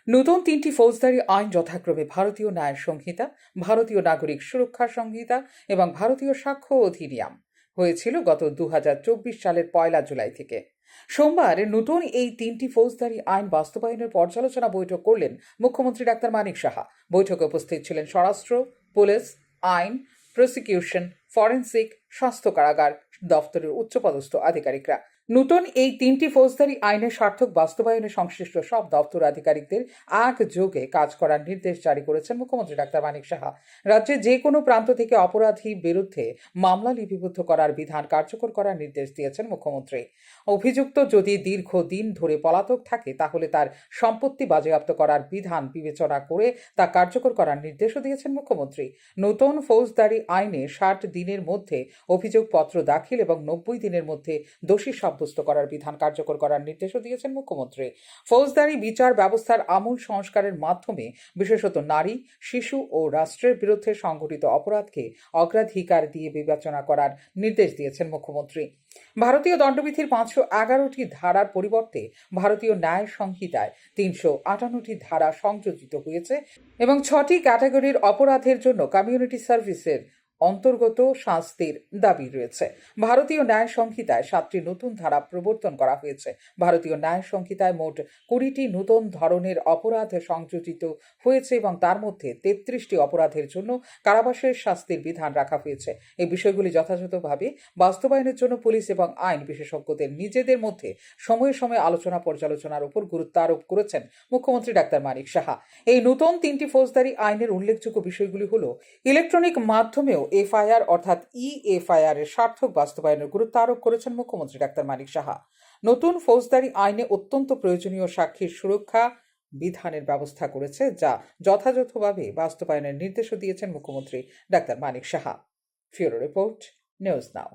নতুন তিনটি ফৌজদারি আইন যথাক্রমে ভারতীয় ন্যায় সংহিতা, ভারতীয় নাগরিক সুরক্ষা সংহিতা এবং ভারতীয় সাক্ষ্য অধিনিয়ম হয়েছিল গত 2024 সালের 1 জুলাই থেকে। সোমবার নতুন এই তিনটি ফৌজদারি আইন বাস্তবায়নের পর্যালোচনা বৈঠক করলেন মুখ্যমন্ত্রী ডাক্তার মানিক সাহা। বৈঠকে উপস্থিত ছিলেন স্বরাষ্ট্র, পুলিশ, আইন, প্রসিকিউশন, ফরেনসিক, স্বাস্থ্য কারাগার দফতরের উচ্চপদস্থ আধিকারিকরা। নতুন এই তিনটি ফৌজদারি আইনের সার্থক বাস্তবায়নে সংশ্লিষ্ট সব দপ্তর আধিকারিকদের একযোগে কাজ করার নির্দেশ জারি করেছেন মুখ্যমন্ত্রী ডাক্তার মানিক সাহা। রাজ্যে যে কোনো প্রান্ত থেকে অপরাধী বিরুদ্ধে মামলা লিপিবদ্ধ করার বিধান কার্যকর করার নির্দেশ দিয়েছেন মুখ্যমন্ত্রী। অভিযুক্ত যদি দীর্ঘদিন ধরে পলাতক থাকে তাহলে তার সম্পত্তি বাজেয়াপ্ত করার বিধান বিবেচনা করে তা কার্যকর করার নির্দেশও দিয়েছেন মুখ্যমন্ত্রী। নতুন ফৌজদারি আইনে 60 দিনের মধ্যে অভিযোগপত্র দাখিল এবং 90 দিনের মধ্যে দোষী সাব্যস্ত করার বিধান কার্যকর করার নির্দেশও দিয়েছেন মুখ্যমন্ত্রী। ফৌজদারি বিচার ব্যবস্থার আমূল সংস্কারের মাধ্যমে বিশেষত নারী, শিশু ও রাষ্ট্রের বিরুদ্ধে সংঘটিত অপরাধকে অগ্রাধিকার দিয়ে বিবেচনা করার নির্দেশ দিয়েছেন মুখ্যমন্ত্রী। ভারতীয় দণ্ডবিধির 511টি ধারার পরিবর্তে ভারতীয় ন্যায় সংহিতায় 358টি ধারা সংযোজিত হয়েছে এবং 6টি ক্যাটাগরির অপরাধের জন্য কমিউনিটি সার্ভিসের অন্তর্গত শাস্তির দাবি রয়েছে। ভারতীয় ন্যায় সংহিতায় 7টি নতুন ধারা প্রবর্তন করা হয়েছে। ভারতীয় ন্যায় সংহিতায় মোট 20টি নতুন ধরনের অপরাধ সংযোজিত হয়েছে এবং তার মধ্যে 33টি অপরাধের জন্য কারাবাসের শাস্তির বিধান রাখা হয়েছে। এই বিষয়গুলি যথাযথভাবে বাস্তবায়নের জন্য পুলিশ এবং আইন বিশেষজ্ঞদের নিজেদের মধ্যে সময়ে সময়ে আলোচনা পর্যালোচনার উপর গুরুত্ব আরোপ করেছেন মুখ্যমন্ত্রী ডাক্তার মানিক সাহা। এই নতুন তিনটি ফৌজদারি আইনের উল্লেখযোগ্য বিষয়গুলি হল ইলেকট্রনিক মাধ্যমেও এফআইআর অর্থাৎ এফআইআর এর সার্থক বাস্তবায়নের গুরুত্ব আরোপ করেছেন মুখ্যমন্ত্রী ডাক্তার মানিক সাহা। নতুন ফৌজদারি আইনে অত্যন্ত প্রয়োজনীয় সাক্ষীর সুরক্ষা বিধানের ব্যবস্থা করেছে, যা যথাযথভাবে বাস্তবায়নের নির্দেশও দিয়েছেন মুখ্যমন্ত্রী doctor Manik Saha. Bureau report, news নাও।